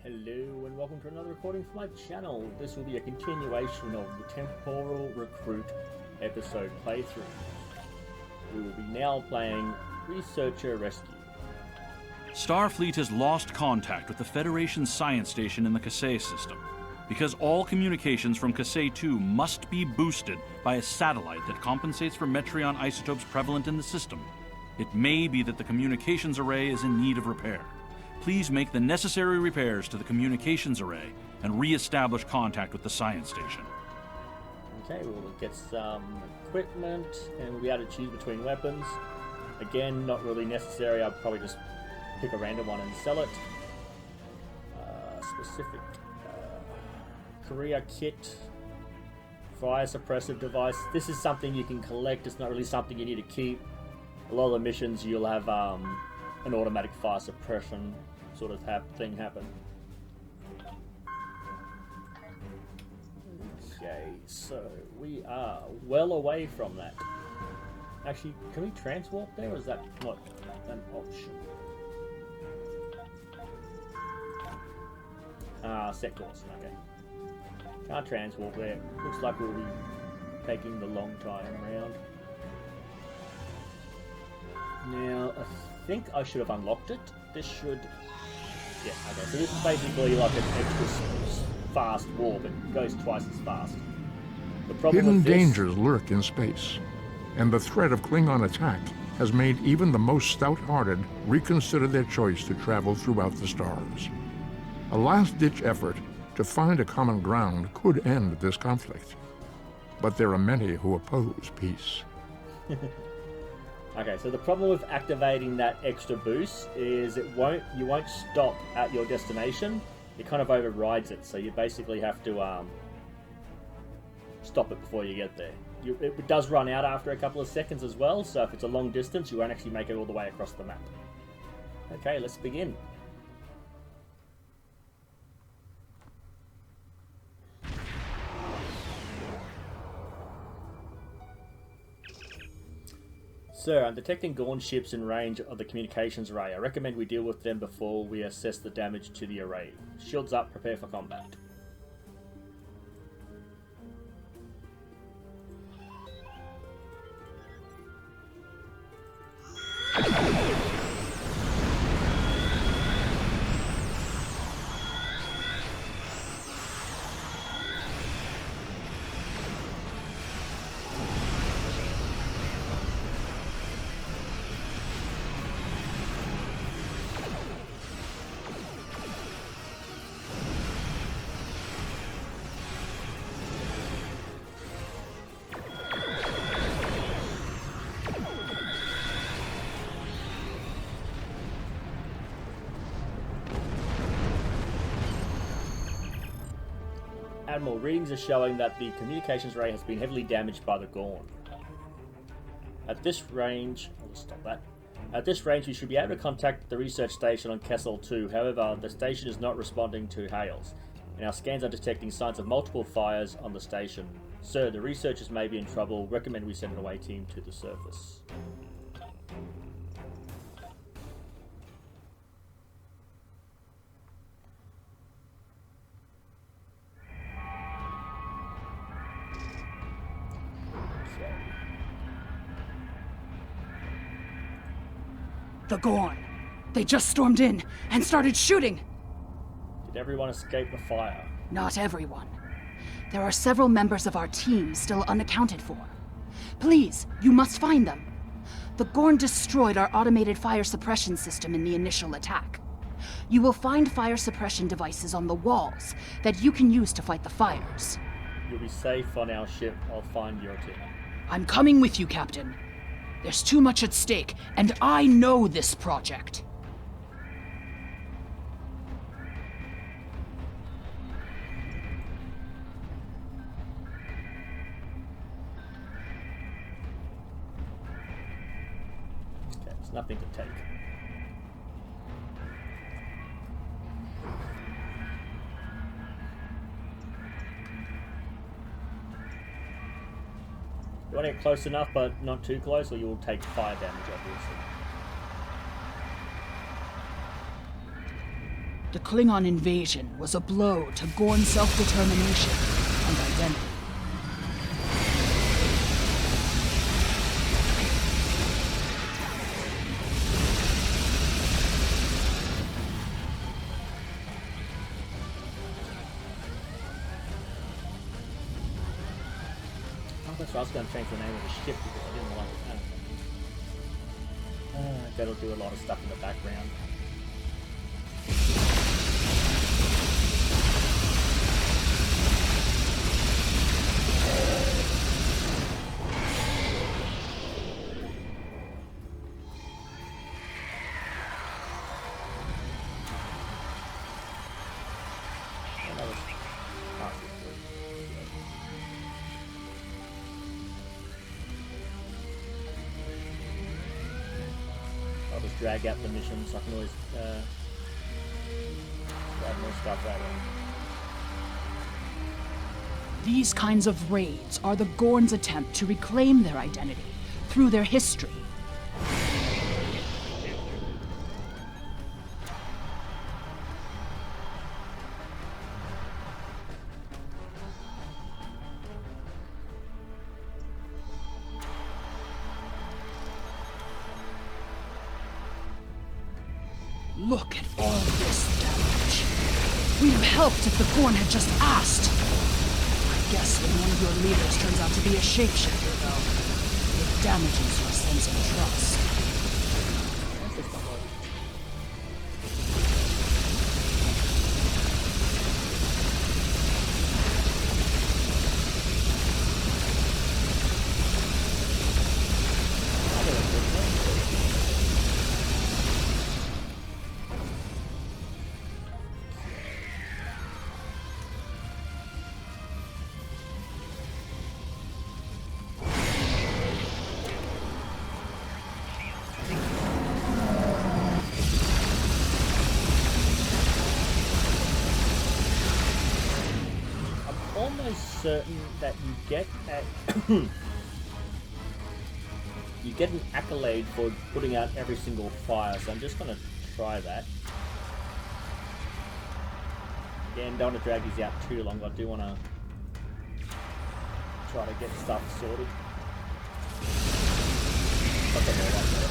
Hello and welcome to another recording for my channel. This will be a continuation of the Temporal Recruit episode playthrough. We will be now playing Researcher Rescue. Starfleet has lost contact with the Federation science station in the Kasei system. Because all communications from Kasei 2 must be boosted by a satellite that compensates for Metreon isotopes prevalent in the system, it may be that the communications array is in need of repair. Please make the necessary repairs to the communications array and re-establish contact with the science station. Okay, we'll get some equipment and we'll be able to choose between weapons. Again, not really necessary. I'll probably just pick a random one and sell it. Specific career kit, fire suppressive device. This is something you can collect. It's not really something you need to keep. A lot of the missions you'll have an automatic fire suppression sort of thing happen. Okay, so we are well away from that. Actually, can we transwarp there, or is that not an option? Set course, okay. Can't transwarp there. Looks like we'll be taking the long time around. Now, I think I should have unlocked it. This should... Yeah, okay. So this is basically like an extra fast warp. It goes twice as fast. The problem Hidden with this... dangers lurk in space, and the threat of Klingon attack has made even the most stout-hearted reconsider their choice to travel throughout the stars. A last-ditch effort to find a common ground could end this conflict. But there are many who oppose peace. Okay, so the problem with activating that extra boost is you won't stop at your destination. It kind of overrides it, so you basically have to stop it before you get there. It does run out after a couple of seconds as well, so if it's a long distance, you won't actually make it all the way across the map. Okay, let's begin. Sir, I'm detecting Gorn ships in range of the communications array. I recommend we deal with them before we assess the damage to the array. Shields up, prepare for combat. Admiral, readings are showing that the communications array has been heavily damaged by the Gorn. At this range, I'll just stop that. At this range, we should be able to contact the research station on Kessel 2. However, the station is not responding to hails, and our scans are detecting signs of multiple fires on the station. Sir, the researchers may be in trouble. Recommend we send an away team to the surface. The Gorn. They just stormed in and started shooting. Did everyone escape the fire? Not everyone. There are several members of our team still unaccounted for. Please, you must find them. The Gorn destroyed our automated fire suppression system in the initial attack. You will find fire suppression devices on the walls that you can use to fight the fires. You'll be safe on our ship. I'll find your team. I'm coming with you, Captain. There's too much at stake, and I know this project. Okay, there's nothing to take. You want to get close enough, but not too close, or you'll take fire damage, obviously. The Klingon invasion was a blow to Gorn self-determination and identity. Oh, that's right, I was going to change the name of the ship because I didn't like it. That'll do a lot of stuff in the background. I'll just drag out the mission so I can always grab more stuff out of it. These kinds of raids are the Gorn's attempt to reclaim their identity through their history. Look at all this damage. We'd have helped if the Gorn had just asked. I guess when one of your leaders turns out to be a shapeshifter, though, it damages your sense of trust. Almost certain that you get you get an accolade for putting out every single fire, so I'm just gonna try that. Again, don't want to drag these out too long, but I do want to try to get stuff sorted. Got them all up there.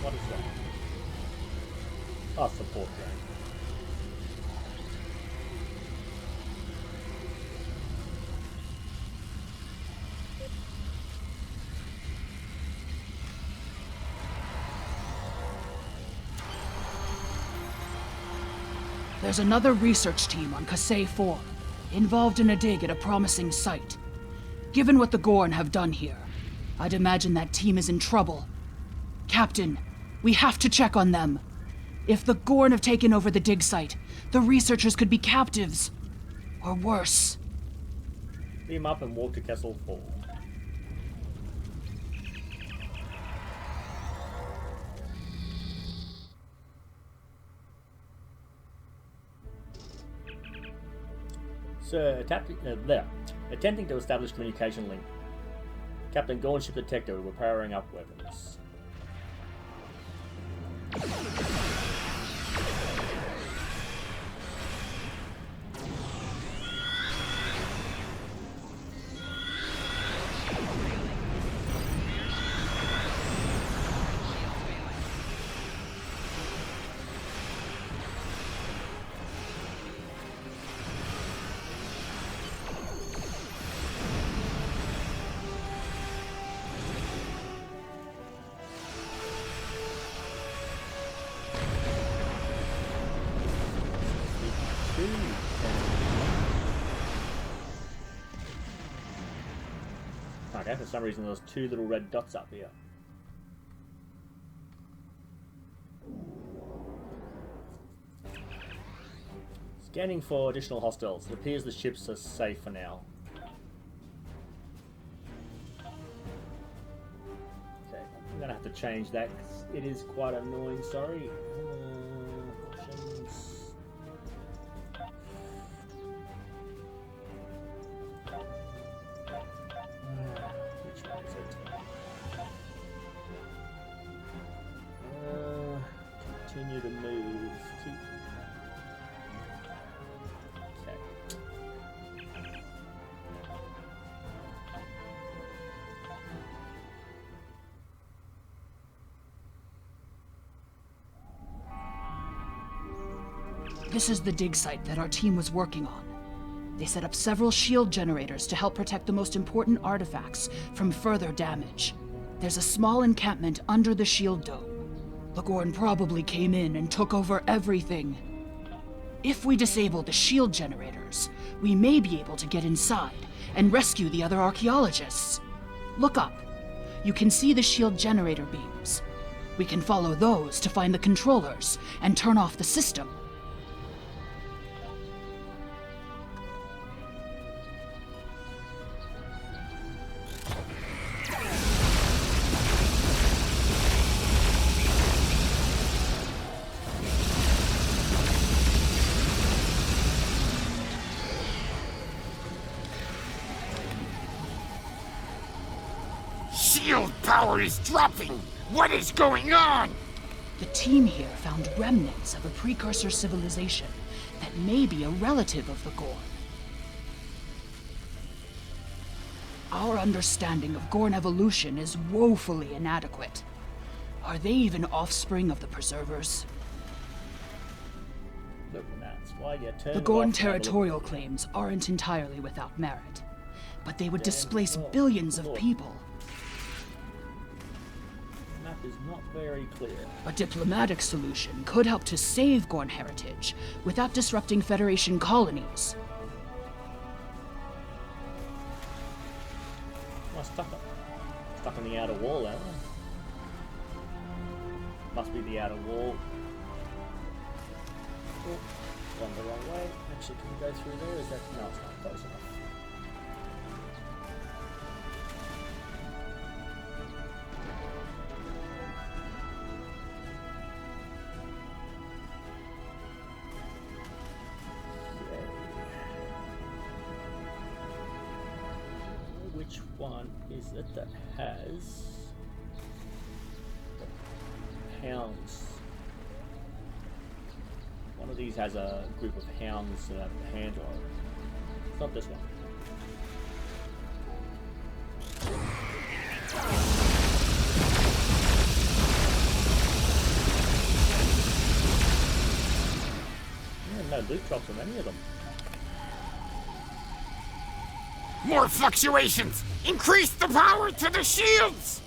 What is that? Oh, support drone. There's another research team on Kasei 4, involved in a dig at a promising site. Given what the Gorn have done here, I'd imagine that team is in trouble. Captain, we have to check on them. If the Gorn have taken over the dig site, the researchers could be captives. Or worse. Beam up and walk to Castle 4. Sir, attempting to establish communication link. Captain Gorn ship detector, we're powering up weapons. Okay, for some reason there's two little red dots up here. Scanning for additional hostiles. It appears the ships are safe for now. Okay, I'm gonna have to change that 'cause it is quite annoying, sorry. Options. Which one is it? Continue to move. Keep. Okay. This is the dig site that our team was working on. They set up several shield generators to help protect the most important artifacts from further damage. There's a small encampment under the shield dome. The Gorn probably came in and took over everything. If we disable the shield generators, we may be able to get inside and rescue the other archaeologists. Look up. You can see the shield generator beams. We can follow those to find the controllers and turn off the system. Shield power is dropping! What is going on? The team here found remnants of a precursor civilization that may be a relative of the Gorn. Our understanding of Gorn evolution is woefully inadequate. Are they even offspring of the Preservers? Look, that's why you turn The it Gorn off, territorial claims aren't entirely without merit, but they would displace billions of people. The map is not very clear. A diplomatic solution could help to save Gorn heritage without disrupting Federation colonies. Oh, stuck on the outer wall, aren't I? Must be the outer wall. Oh, gone the wrong way. Actually, can we go through there? Is that... No, it's not close enough. Which one is it that has hounds? One of these has a group of hounds that have a handle on it. It's not this one. Yeah, no loot drops on any of them. More fluctuations! Increase the power to the shields!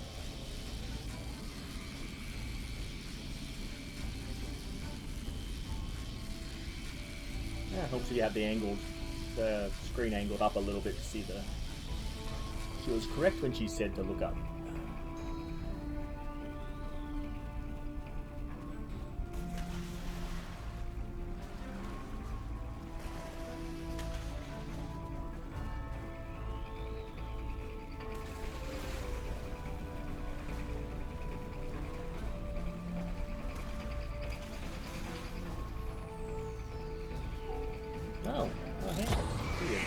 Yeah, hopefully you have the screen angled up a little bit to see the... She was correct when she said to look up. Oh, hey. Weird.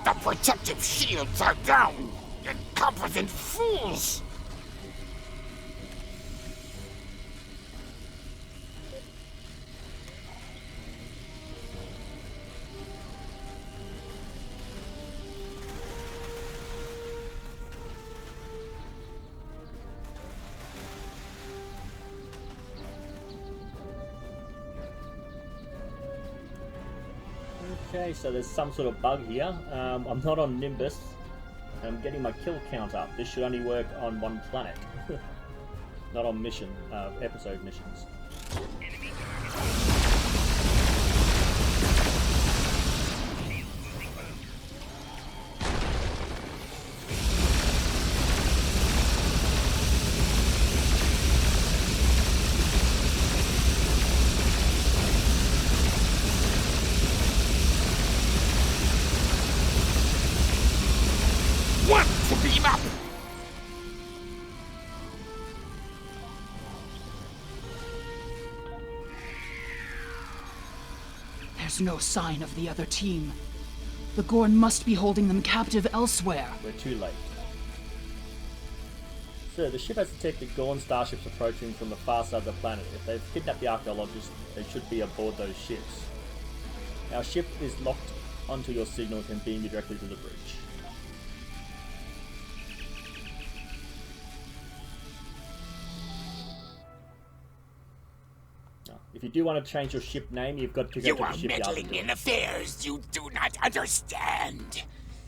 The protective shields are down! Incompetent fools! Okay, so there's some sort of bug here. I'm not on Nimbus, I'm getting my kill count up. This should only work on one planet. Not on episode missions. Want to beam up? There's no sign of the other team. The Gorn must be holding them captive elsewhere. We're too late. Sir, the ship has detected Gorn starships approaching from the far side of the planet. If they've kidnapped the archaeologists, they should be aboard those ships. Our ship is locked onto your signal and can beam you directly to the bridge. If you do want to change your ship name, you've got to go You to are the shipyard. meddling in affairs you do not understand.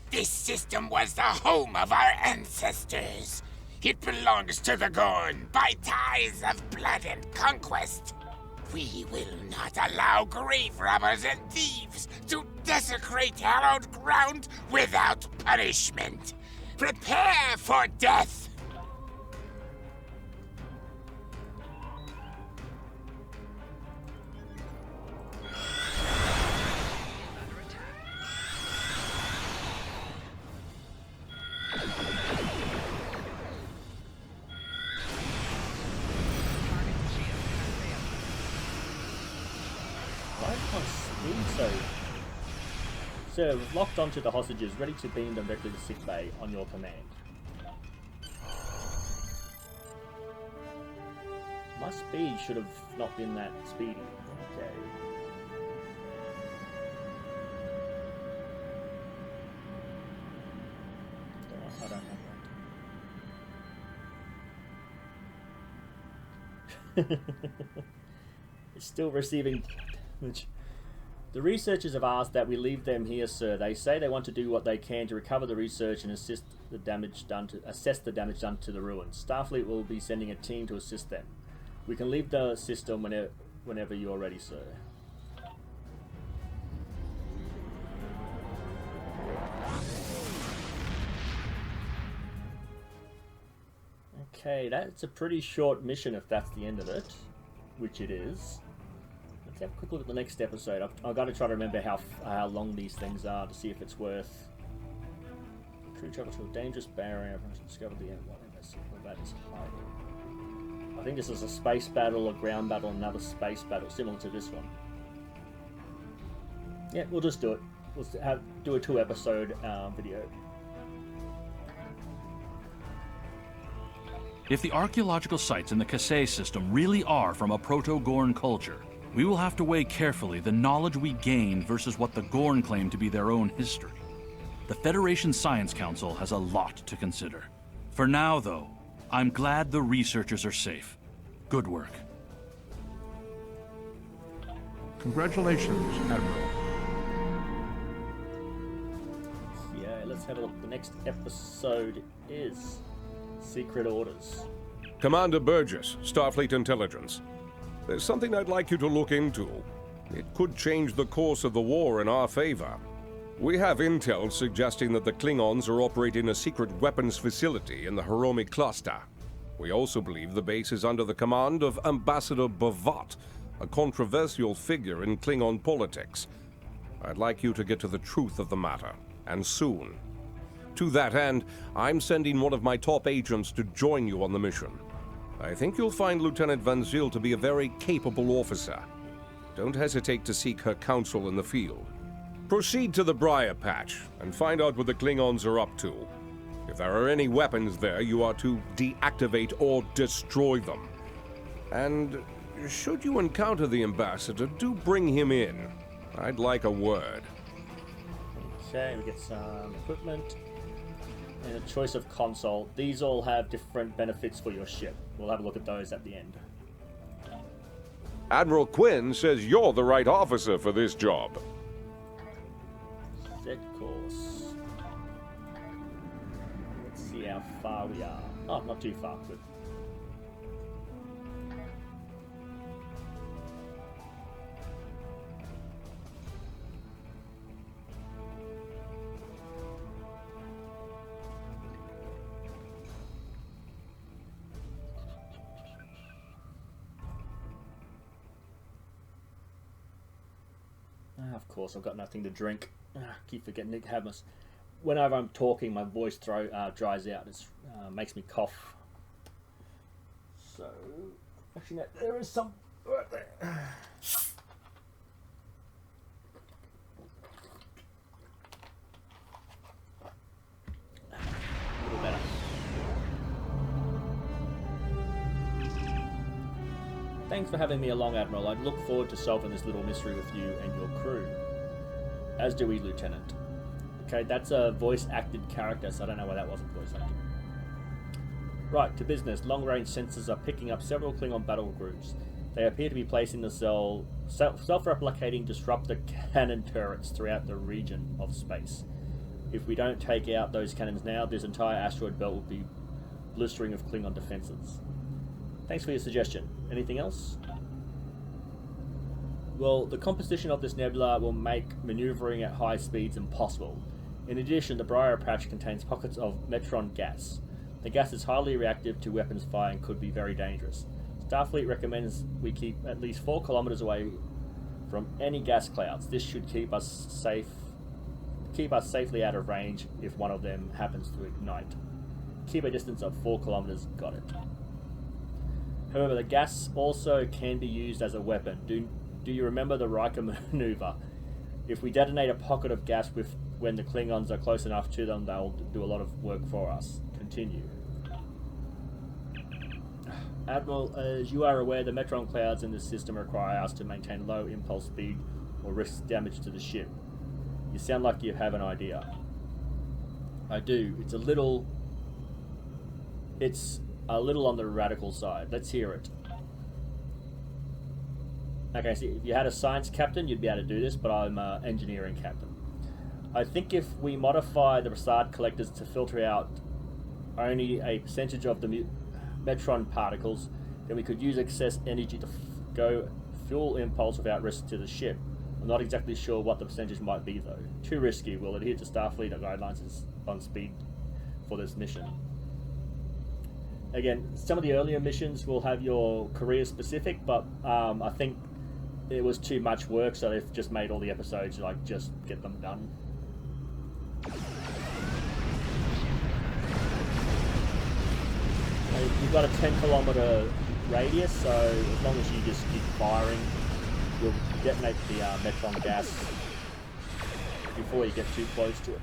This system was the home of our ancestors. It belongs to the Gorn by ties of blood and conquest. We will not allow grave robbers and thieves to desecrate hallowed ground without punishment. Prepare for death. Sir, we've locked onto the hostages, ready to beam them directly to sickbay on your command. My speed should have not been that speedy. Okay. I don't have that. It's still receiving damage. The researchers have asked that we leave them here, sir. They say they want to do what they can to recover the research and assess the damage done to the ruins. Starfleet will be sending a team to assist them. We can leave the system whenever you are ready, sir. Okay, that's a pretty short mission if that's the end of it, which it is. Let's have a quick look at the next episode. I've got to try to remember how long these things are to see if it's worth. Crew travel to a dangerous barrier to discover the end. What that is hiding. I think this is a space battle, a ground battle, another space battle, similar to this one. Yeah, we'll just do it. We'll do a 2-episode video. If the archaeological sites in the Kasei system really are from a Proto-Gorn culture, we will have to weigh carefully the knowledge we gained versus what the Gorn claim to be their own history. The Federation Science Council has a lot to consider. For now, though, I'm glad the researchers are safe. Good work. Congratulations, Admiral. Yeah, let's have a look. The next episode is Secret Orders. Commander Burgess, Starfleet Intelligence. There's something I'd like you to look into. It could change the course of the war in our favor. We have intel suggesting that the Klingons are operating a secret weapons facility in the Hiromi cluster. We also believe the base is under the command of Ambassador Bavat, a controversial figure in Klingon politics. I'd like you to get to the truth of the matter, and soon. To that end, I'm sending one of my top agents to join you on the mission. I think you'll find Lieutenant Van Zyl to be a very capable officer. Don't hesitate to seek her counsel in the field. Proceed to the Briar Patch and find out what the Klingons are up to. If there are any weapons there, you are to deactivate or destroy them. And should you encounter the Ambassador, do bring him in. I'd like a word. Okay, we get some equipment and a choice of console. These all have different benefits for your ship. We'll have a look at those at the end. Admiral Quinn says you're the right officer for this job. Set course. how far we are. Oh, not too far. Good. Of course, I've got nothing to drink. Keep forgetting to have my... Whenever I'm talking, my voice dries out. It makes me cough. So, actually, no, there is some right there. A little better. Thanks for having me along, Admiral. I look forward to solving this little mystery with you and your crew. As do we, Lieutenant. Okay, that's a voice-acted character, so I don't know why that wasn't voice-acted. Right, to business. Long-range sensors are picking up several Klingon battle groups. They appear to be placing the self-replicating disruptor cannon turrets throughout the region of space. If we don't take out those cannons now, this entire asteroid belt will be blistering of Klingon defenses. Thanks for your suggestion. Anything else? Well, the composition of this nebula will make maneuvering at high speeds impossible. In addition, the Briar Patch contains pockets of metron gas. The gas is highly reactive to weapons fire and could be very dangerous. Starfleet recommends we keep at least 4 kilometers away from any gas clouds. This should keep us safely out of range if one of them happens to ignite. Keep a distance of 4 kilometers. Got it. However, the gas also can be used as a weapon. Do you remember the Riker maneuver? If we detonate a pocket of gas when the Klingons are close enough to them, they'll do a lot of work for us. Continue. Admiral, as you are aware, the metron clouds in this system require us to maintain low impulse speed or risk damage to the ship. You sound like you have an idea. I do. It's a little on the radical side. Let's hear it. Okay, so if you had a science captain, you'd be able to do this, but I'm an engineering captain. I think if we modify the Rassad collectors to filter out only a percentage of the metron particles, then we could use excess energy to go full impulse without risk to the ship. I'm not exactly sure what the percentage might be, though. Too risky. We'll adhere to Starfleet guidelines on speed for this mission. Again, some of the earlier missions will have your career specific, but I think it was too much work, so they've just made all the episodes like just get them done. You've got a 10-kilometer radius, so as long as you just keep firing, you'll detonate the metron gas before you get too close to it.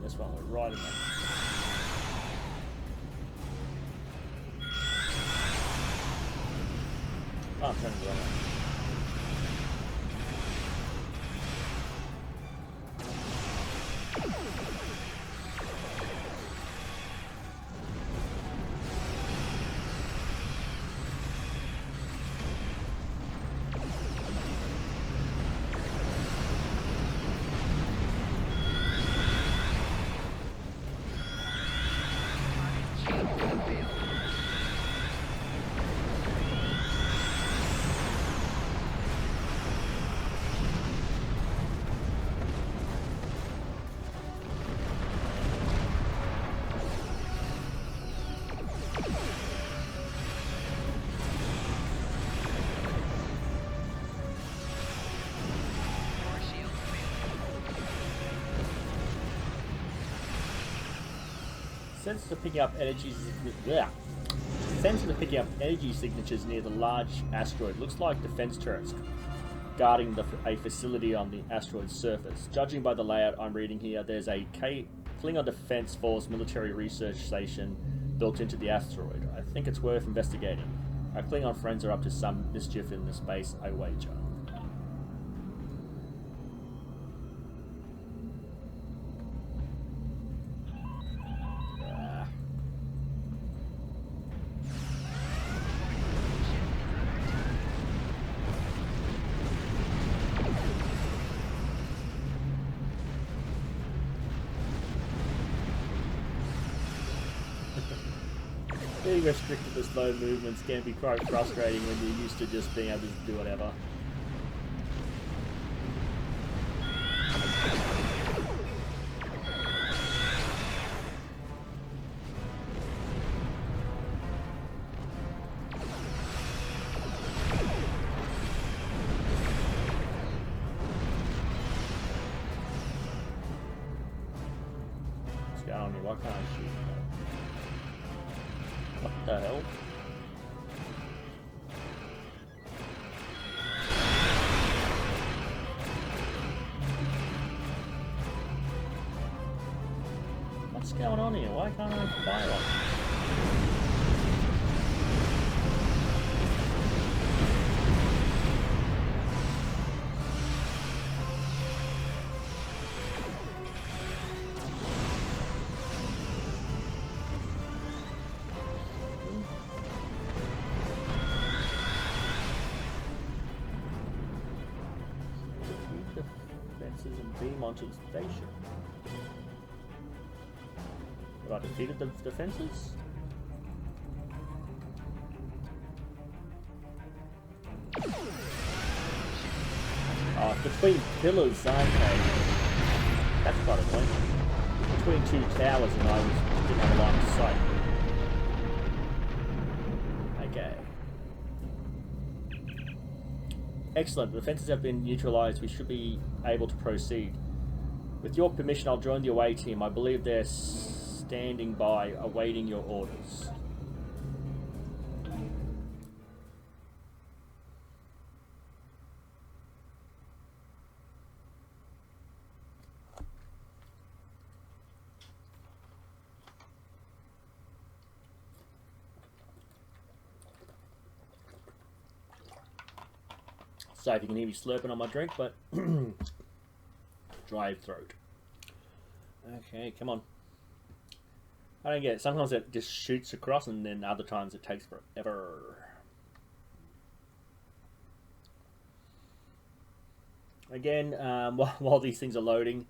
This one we're right in there. Oh, I'm turning the wrong way. Sensors are picking up energy signatures near the large asteroid. Looks like defense turrets guarding a facility on the asteroid's surface. Judging by the layout I'm reading here, there's a Klingon Defense Force military research station built into the asteroid. I think it's worth investigating. Our Klingon friends are up to some mischief in the space, I wager. restricted to slow movements can be quite frustrating when you're used to just being able to do whatever. What's going on here? Why can't I shoot? What the hell? What's going on here? Why can't I fire on? Defenses and beam onto the station. Have I defeated the defenses? Oh, it's between pillars, okay. That's quite a point. Between two towers and I didn't have a line of sight. Okay. Excellent, the defenses have been neutralized. We should be able to proceed. With your permission, I'll join the away team. I believe they're standing by, awaiting your orders. So if you can hear me slurping on my drink, but dry throat. Okay, come on. I don't get it. Sometimes it just shoots across and then other times it takes forever. Again, while these things are loading,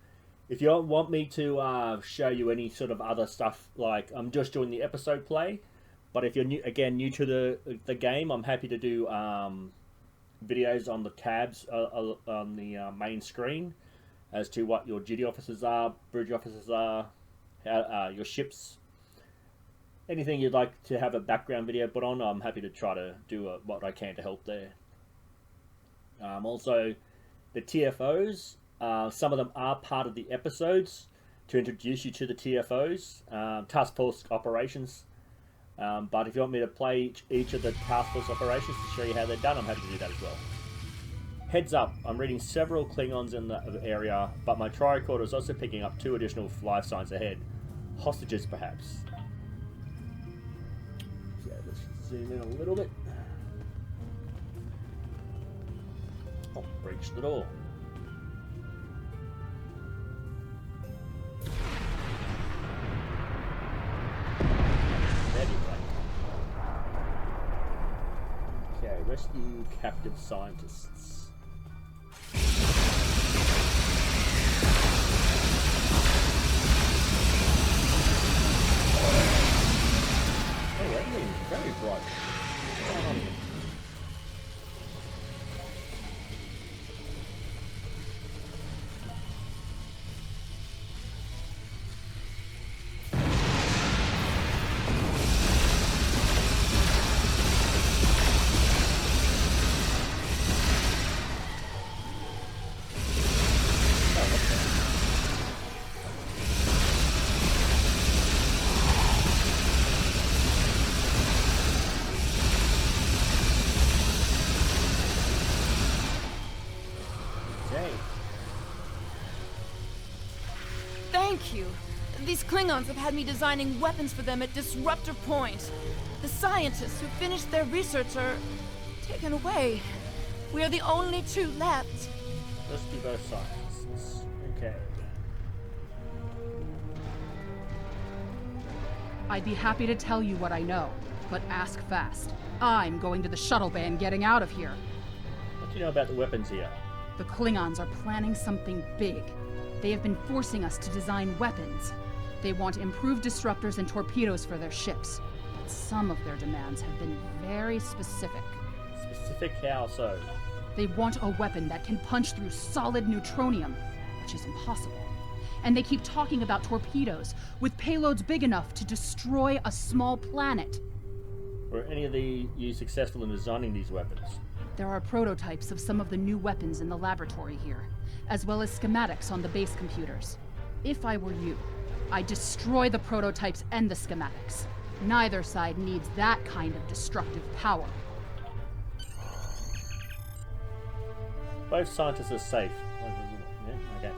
if you don't want me to show you any sort of other stuff, like I'm just doing the episode play, but if you're new to the game, I'm happy to do videos on the tabs on the main screen as to what your duty officers are, bridge officers are, how, your ships. Anything you'd like to have a background video put on, I'm happy to try to do what I can to help there. Also, the TFOs, some of them are part of the episodes to introduce you to the TFOs, Task Force Operations. But if you want me to play each of the Task Force Operations to show you how they're done, I'm happy to do that as well. Heads up, I'm reading several Klingons in the area, but my tricorder is also picking up 2 additional life signs ahead. Hostages, perhaps. So let's zoom in a little bit. Oh, breach the door. Okay, rescue captive scientists. Oh, that's getting very bright. What's going on here? Thank you. These Klingons have had me designing weapons for them at Disruptor Point. The scientists who finished their research are taken away. We are the only 2 left. Rescue both scientists. Okay. I'd be happy to tell you what I know, but ask fast. I'm going to the shuttle bay and getting out of here. What do you know about the weapons here? The Klingons are planning something big. They have been forcing us to design weapons. They want improved disruptors and torpedoes for their ships. but some of their demands have been very specific. Specific how so? They want a weapon that can punch through solid neutronium, which is impossible. And they keep talking about torpedoes with payloads big enough to destroy a small planet. Were any of you successful in designing these weapons? There are prototypes of some of the new weapons in the laboratory here, as well as schematics on the base computers. If I were you, I'd destroy the prototypes and the schematics. Neither side needs that kind of destructive power. Both scientists are safe. Yeah, okay.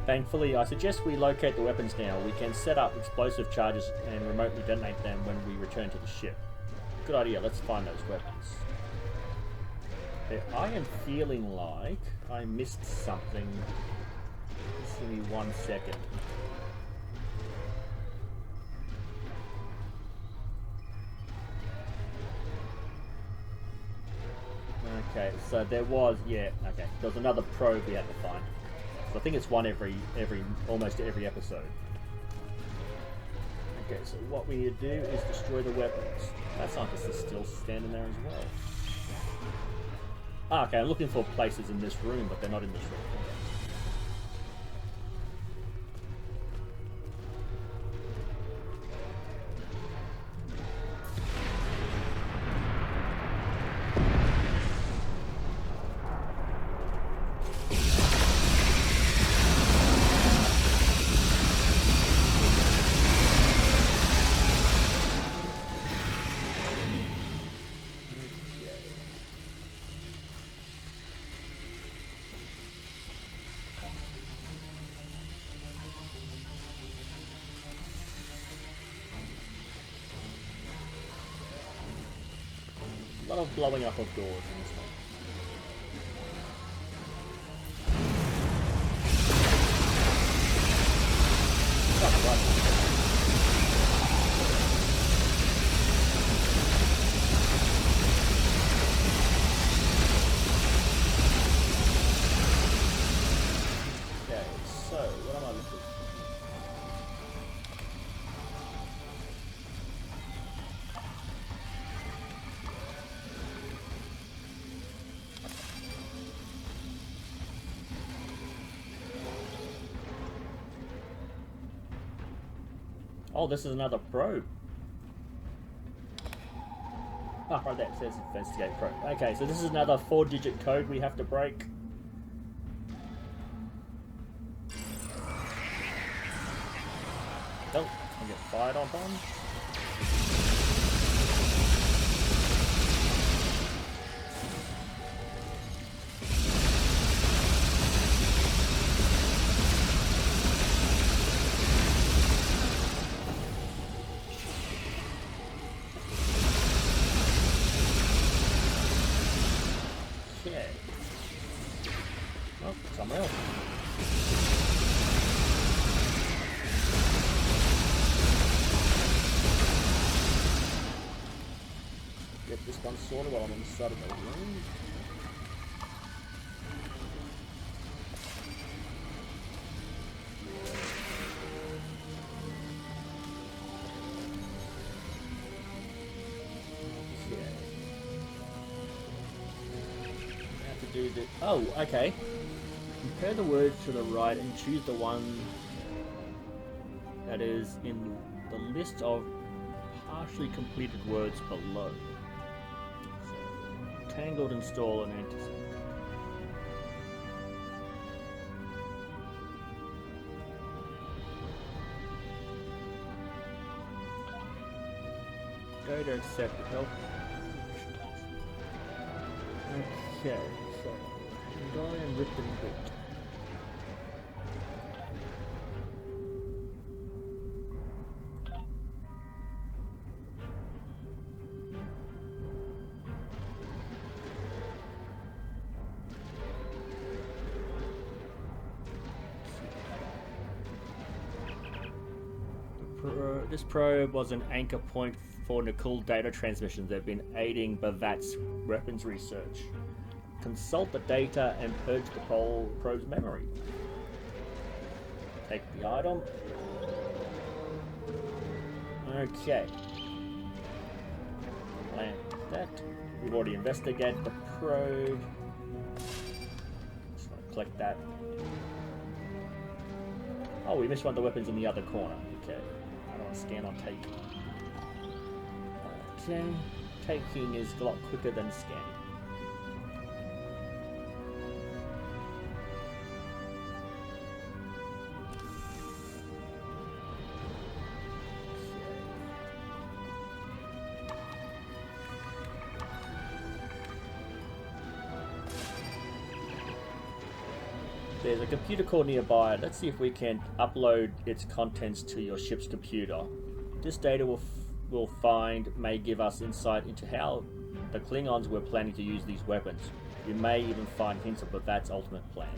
Thankfully, I suggest we locate the weapons now. We can set up explosive charges and remotely detonate them when we return to the ship. Good idea, let's find those weapons. Okay, I am feeling like I missed something. Just give me 1 second. Okay, so there was, there was another probe we had to find. So I think it's one almost every episode. Okay, so what we need to do is destroy the weapons. That scientist is still standing there as well. Ah, okay, I'm looking for places in this room, but they're not in this room. Okay. A lot of blowing up of doors in this one. Oh, right. Okay, so what am I looking for? Oh, this is another probe. Ah, right there, it says investigate probe. Okay, so this is another 4-digit code we have to break. Oh, I get fired upon. Oh, somewhere else. Get this one sorted while I'm on the side of the room. Oh, okay. Compare the words to the right and choose the one that is in the list of partially completed words below. So, tangled, install, and anticipate. Go to accept help. Okay, so go and rip and boot. This probe was an anchor point for Nicole data transmissions that have been aiding Bavat's weapons research. Consult the data and purge the probe's memory. Take the item. Okay. we've already investigated the probe. Just want to collect that. Oh, we missed one of the weapons in the other corner. Okay. I don't want to scan on take. Okay. Taking is a lot quicker than scanning. There's a computer core nearby. Let's see if we can upload its contents to your ship's computer. This data we'll find may give us insight into how the Klingons were planning to use these weapons. We may even find hints of Bavat's ultimate plan.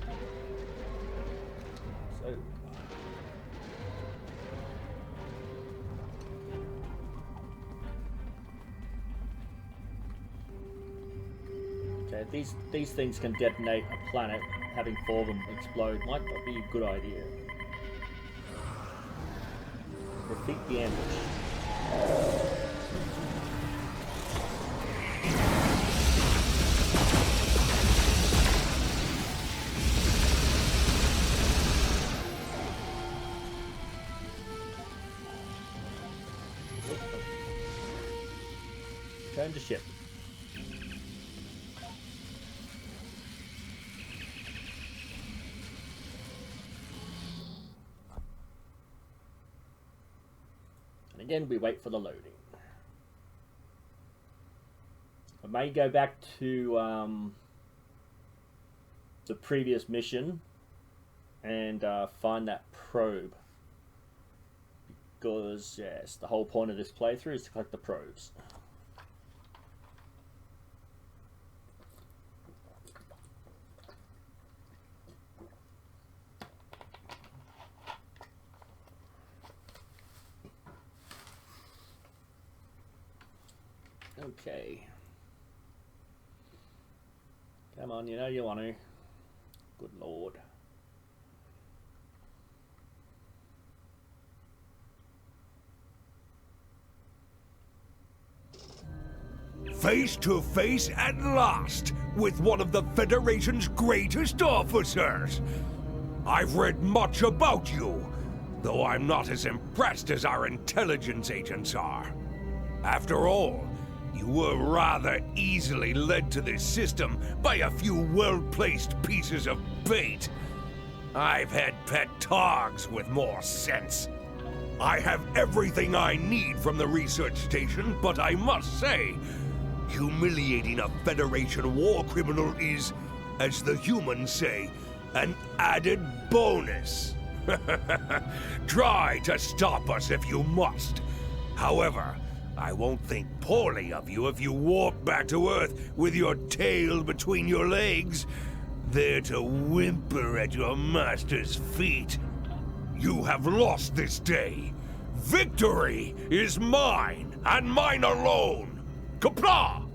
So, okay, these things can detonate a planet. Having 4 of them explode might not be a good idea. Defeat the ambush. Turn to ship. Again, we wait for the loading. I may go back to the previous mission and find that probe. Because, yes, the whole point of this playthrough is to collect the probes. Okay. Come on, you know you want to. Good lord. Face to face at last with one of the Federation's greatest officers. I've read much about you, though I'm not as impressed as our intelligence agents are. After all, you were rather easily led to this system by a few well-placed pieces of bait. I've had pet dogs with more sense. I have everything I need from the research station, but I must say, humiliating a Federation war criminal is, as the humans say, an added bonus. Try to stop us if you must. However, I won't think poorly of you if you walk back to Earth with your tail between your legs, there to whimper at your master's feet. You have lost this day. Victory is mine, and mine alone. Qapla'!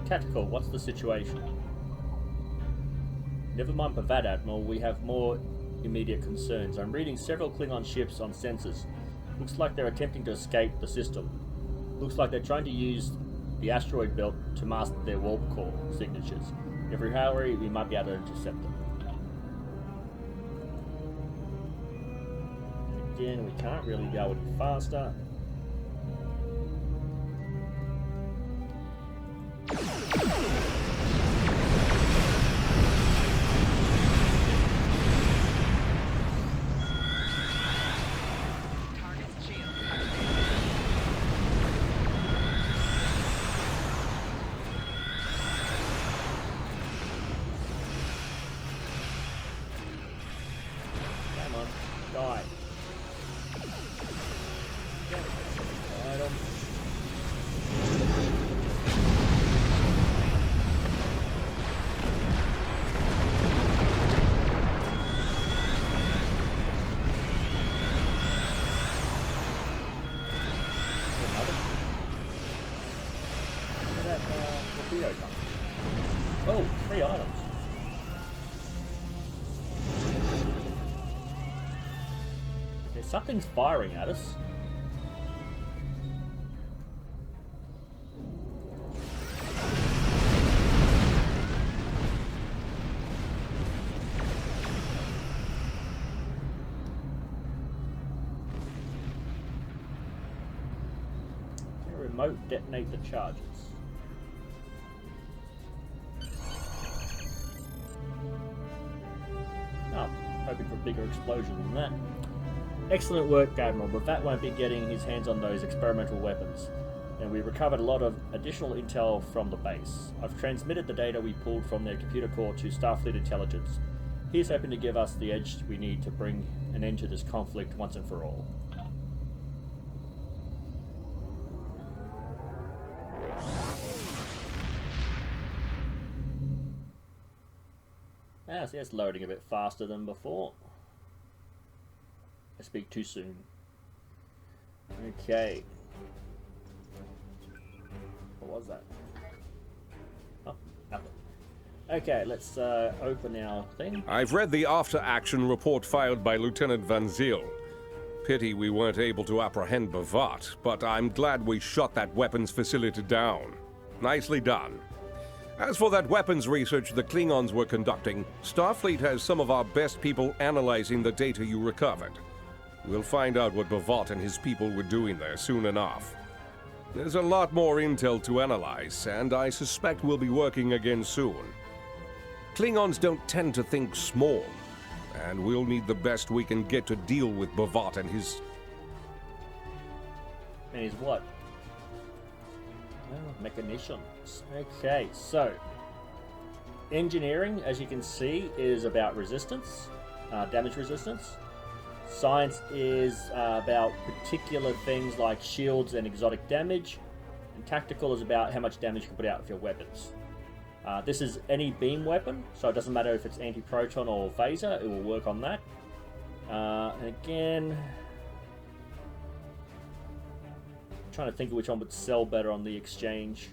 Tactical, what's the situation? Never mind Bavat, Admiral, we have more immediate concerns. I'm reading several Klingon ships on sensors. Looks like they're attempting to escape the system. Looks like they're trying to use the asteroid belt to mask their warp core signatures. If we hurry, we might be able to intercept them. Again, we can't really go any faster. Oh, 3 items. Okay, something's firing at us. remote detonate the charges. Oh, hoping for a bigger explosion than that. Excellent work, Admiral, but Vat won't be getting his hands on those experimental weapons. And we recovered a lot of additional intel from the base. I've transmitted the data we pulled from their computer core to Starfleet Intelligence. He's hoping to give us the edge we need to bring an end to this conflict once and for all. Ah, see, it's loading a bit faster than before. I speak too soon. Okay. What was that? Oh, nothing. Okay, let's open our thing. I've read the after-action report filed by Lieutenant Van Zyl. Pity we weren't able to apprehend Bavat, but I'm glad we shot that weapons facility down. Nicely done. As for that weapons research the Klingons were conducting, Starfleet has some of our best people analyzing the data you recovered. We'll find out what Bavat and his people were doing there soon enough. There's a lot more intel to analyze, and I suspect we'll be working again soon. Klingons don't tend to think small, and we'll need the best we can get to deal with Bavat and his... And his what? Oh, mechanicians. Okay, so... Engineering, as you can see, is about resistance, damage resistance. Science is about particular things like shields and exotic damage. And tactical is about how much damage you can put out with your weapons. This is any beam weapon, so it doesn't matter if it's anti-proton or phaser, it will work on that. And again... I'm trying to think of which one would sell better on the exchange.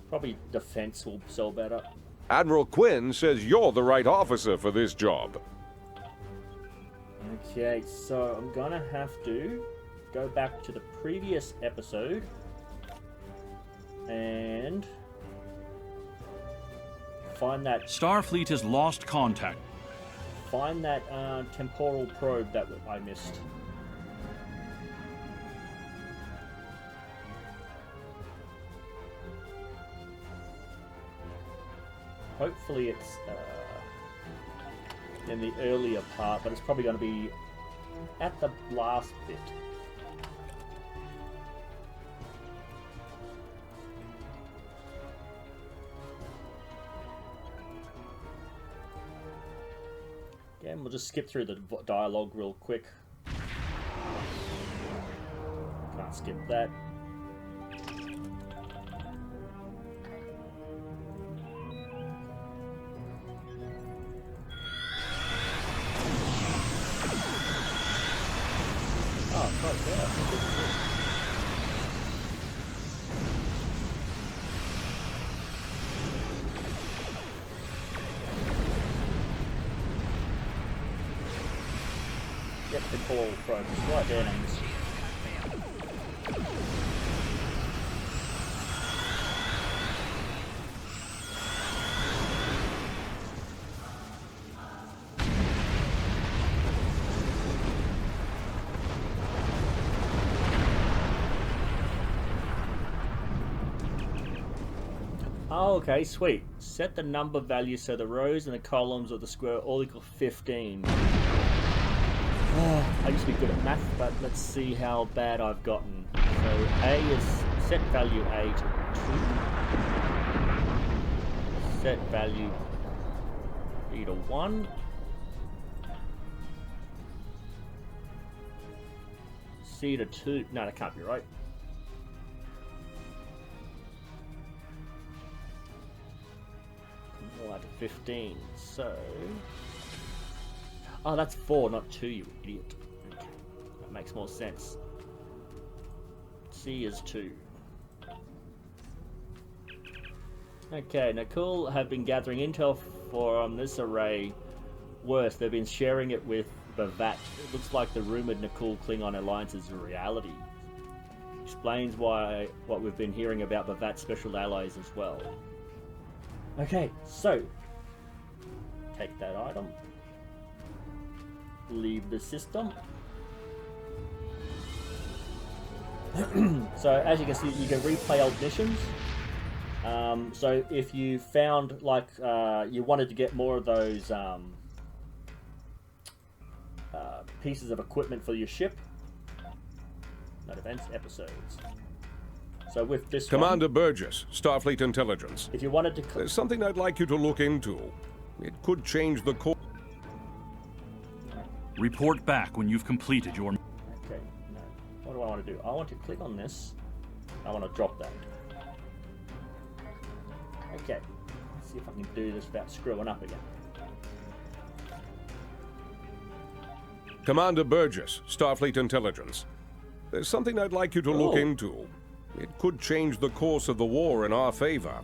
Probably defense will sell better. Admiral Quinn says you're the right officer for this job. Okay, so I'm gonna have to go back to the previous episode and find that... Starfleet has lost contact. Find that temporal probe that I missed. Hopefully it's in the earlier part, but it's probably going to be at the last bit. Again, we'll just skip through the dialogue real quick. Can't skip that. Right there. Yep, Temporal Probes. Right there, names. Oh, okay, sweet. Set the number value so the rows and the columns of the square all equal 15. I used to be good at math, but let's see how bad I've gotten. So A is set value A to 2. Set value B to 1. C to 2. No, that can't be right. To 15, so... Oh, that's 4, not 2, you idiot. Okay. That makes more sense. C is 2. Okay, Nakul have been gathering intel for this array. Worse, they've been sharing it with Bavat. It looks like the rumored Nakul Klingon alliance is a reality. Explains why what we've been hearing about Bavat's special allies as well. Okay, so take that item, leave the system, So as you can see, you can replay old missions. So if you found like you wanted to get more of those pieces of equipment for your ship, not events, episodes. So with this Commander one, Burgess, Starfleet Intelligence. if you wanted to, There's something I'd like you to look into. It could change the course. Report back when you've completed your... okay, no. What do I want to do? I want to click on this. I want to drop that. Okay, let's see if I can do this without screwing up again. Commander Burgess, Starfleet Intelligence. There's something I'd like you to look into. It could change the course of the war in our favor.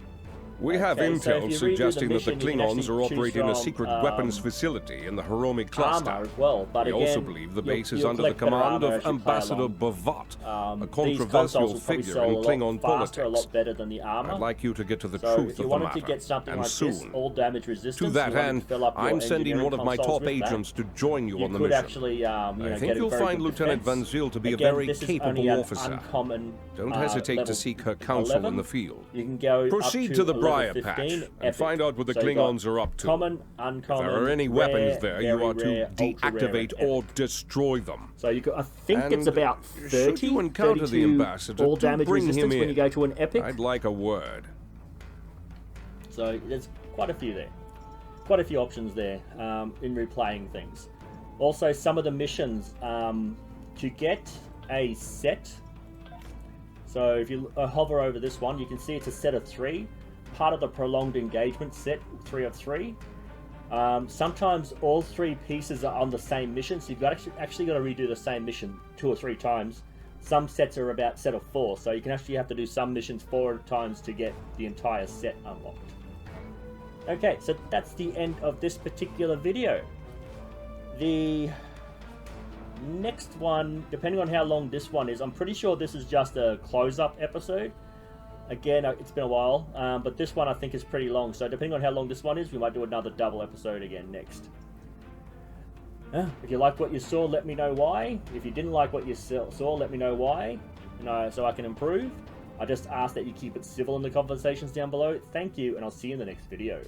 We have Okay, so if intel you redo the suggesting that the mission, you can Klingons actually are operating a choose secret from, weapons facility in the Hiromi cluster. Armor as well, but We again, also believe the base is you'll under the collect better command armor of as you play Ambassador along. Bavat, a These controversial consoles will probably figure sell in a lot Klingon faster, a politics. lot better than the armor. I'd like you to get to the So truth if you of the wanted matter, to get something and like soon. this, all damage resistance, To that you wanted end, to fill up your I'm sending engineering one of my consoles top with that, agents to join you on the could mission. actually, you know, I get think a you'll very find good Lieutenant defense. Van Zyl to be Again, a very this is capable only an officer. uncommon, Don't hesitate to level seek her counsel 11. in the field. You can go Proceed up to the level Briar 15, Patch and epic. find out what the So you got Klingons are up to. Common, If uncommon, there are any rare, weapons there, you very are to rare, ultra rare, deactivate and or epic. destroy them. So you got, I think And it's about 30, should you encounter the 32 ambassador, all do damage bring him resistance when in. you go to an epic. I'd like a word. So there's quite a few there. Quite a few options there in replaying things. Also, some of the missions to get a set. So if you hover over this one, you can see it's a set of 3. Part of the prolonged engagement set, 3 of 3. Sometimes all 3 pieces are on the same mission, so you've got actually got to redo the same mission 2 or 3 times. Some sets are about set of 4, so you can actually have to do some missions 4 times to get the entire set unlocked. Okay, so that's the end of this particular video. The next one, depending on how long this one is, I'm pretty sure this is just a close-up episode. Again, it's been a while, but this one I think is pretty long, so depending on how long this one is, we might do another double episode again next. If you liked what you saw, let me know why. If you didn't like what you saw, let me know why, so I can improve. I just ask that you keep it civil in the conversations down below. Thank you, and I'll see you in the next video.